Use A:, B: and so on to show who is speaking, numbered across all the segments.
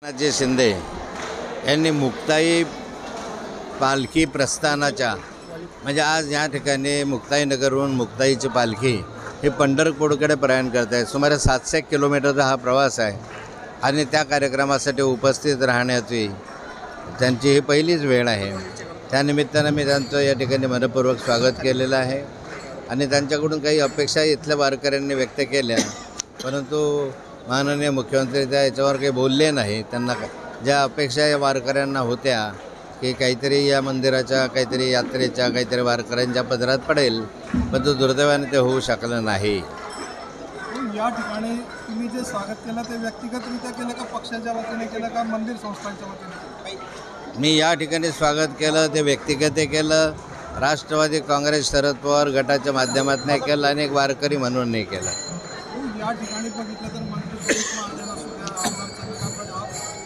A: एकनाथजी शिंदे यांनी मुक्ताई पालखी प्रस्थानाच्या म्हणजे आज या ठिकाणी मुक्ताईनगरहून मुक्ताईची पालखी ही पंढरपूरकडे प्रयाण करत आहे। सुमारे 700 किलोमीटरचा हा प्रवास आहे आणि त्या कार्यक्रमासाठी उपस्थित राहण्याची त्यांची ही पहिलीच वेळ आहे। त्यानिमित्तानं मी त्यांचं या ठिकाणी मनपूर्वक स्वागत केलेलं आहे आणि त्यांच्याकडून काही अपेक्षा इथल्या वारकऱ्यांनी व्यक्त केल्या, परंतु माननीय मुख्यमंत्री त्या याच्यावर काही बोलले नाही। त्यांना ज्या अपेक्षा या वारकऱ्यांना होत्या की काहीतरी या मंदिराच्या काहीतरी यात्रेच्या काहीतरी वारकऱ्यांच्या पदरात पडेल, पण तो दुर्दैवाने ते होऊ शकलं नाही।
B: या ठिकाणी तुम्ही जे स्वागत केलं ते व्यक्तिगतरित्या केलं का पक्षाच्या वतीने केलं का मंदिर संस्थांच्या वतीने? मी
A: या ठिकाणी स्वागत केलं ते व्यक्तिगत केलं, राष्ट्रवादी काँग्रेस शरद पवार गटाच्या माध्यमातून केलं आणि एक वारकरी म्हणून नाही केलं।
B: या ठिकाणी बघितलं तर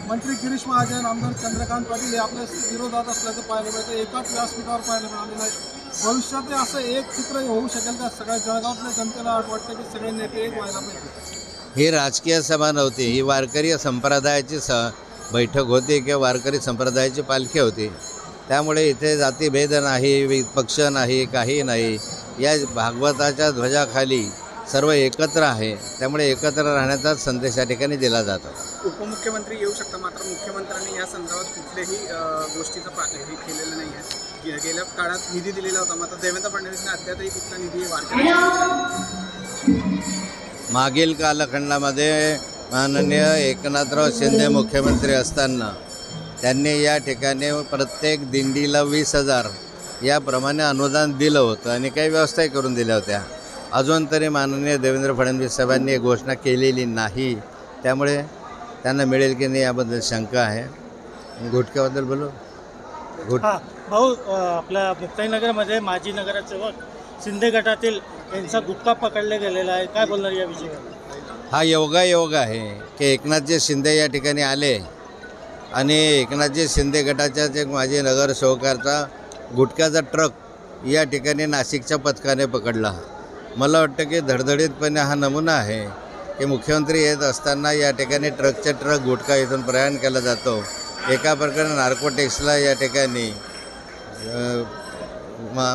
B: मंत्री गिरीश महाजन आमदार चंद्रकांत पाटील हे आपल्या विरोधात असल्याचं पाहायला मिळतं, एकाच व्यासपीठावर पाहायला मिळालेलं आहे। भविष्यात असं एक चित्र होऊ शकेल का? सगळ्या जळगावातल्या जनतेला वाटतं की सगळे नेते एक व्हायला पाहिजे।
A: ही राजकीय सभा नव्हती, ही वारकरी संप्रदायाची बैठक होती किंवा वारकरी संप्रदायाची पालखी होती। त्यामुळे इथे जातीभेद नाही, पक्ष नाही, काही नाही। या भागवताच्या ध्वजाखाली सर्व एकत्र आहे, त्यामुळे एकत्र राहण्याचा संदेश या ठिकाणी दिला जातो।
C: उपमुख्यमंत्री येऊ शकतात, मात्र मुख्यमंत्र्यांनी या संदर्भात कुठल्याही गोष्टीचं हे केलेलं नाही आहे। गेल्या काळात निधी दिलेला होता, मात्र देवेंद्र फडणवीसने अद्यापही कुठला निधी
A: मागील कालखंडामध्ये माननीय एकनाथराव शिंदे मुख्यमंत्री असताना त्यांनी या ठिकाणी प्रत्येक दिंडीला 20,000 याप्रमाणे अनुदान दिलं होतं आणि काही व्यवस्थाही करून दिल्या होत्या। अजून तरी माननीय देवेंद्र फडणवीस साहेबांनी घोषणा केलेली नाही, त्यामुळे त्यांना मिळेल की नाही याबद्दल शंका आहे। गुटख्याबद्दल बोलू
D: भाऊ, आपल्या मुक्ताईनगरमध्ये माजी नगरसेवक शिंदे गटातील यांचा गुटखा पकडला गेलेला आहे, काय बोलणार याविषयी?
A: हा योगायोग आहे की एकनाथजी शिंदे या ठिकाणी आले आणि एकनाथजी शिंदे गटाच्याच एक माजी नगरसेवकाचा गुटख्याचा ट्रक या ठिकाणी नाशिकच्या पथकाने पकडला। मला वाटतं की धडधडीतपणे हा नमुना आहे की मुख्यमंत्री येत असताना या ठिकाणी ट्रकचे ट्रक गुटखा इथून प्रयाण केला जातो। एका प्रकारे नार्कोटिक्सला या ठिकाणी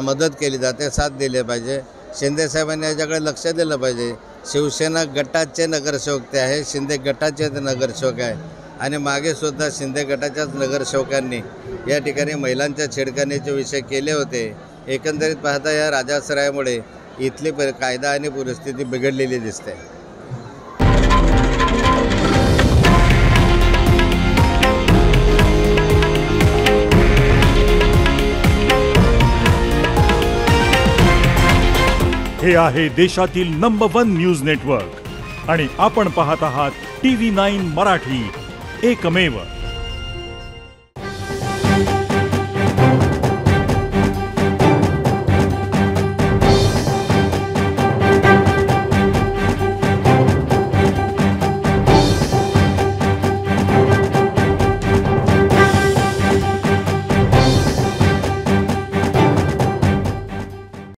A: मदत केली जाते, साथ दिली पाहिजे। शिंदेसाहेबांनी याच्याकडे लक्ष दिलं पाहिजे। शिवसेना गटाचे नगरसेवक ते आहे, शिंदे गटाचे ते नगरसेवक आहे आणि मागेसुद्धा शिंदे गटाच्याच नगरसेवकांनी या ठिकाणी महिलांच्या छेडखानीचे विषय केले होते। एकंदरीत पाहता या राजासरायामुळे इथली कायदा आणि परिस्थिती बिघडलेली दिसते।
E: हे आहे देशातील नंबर 1 न्यूज नेटवर्क आणि आपण पाहत आहात TV9 मराठी, एकमेव।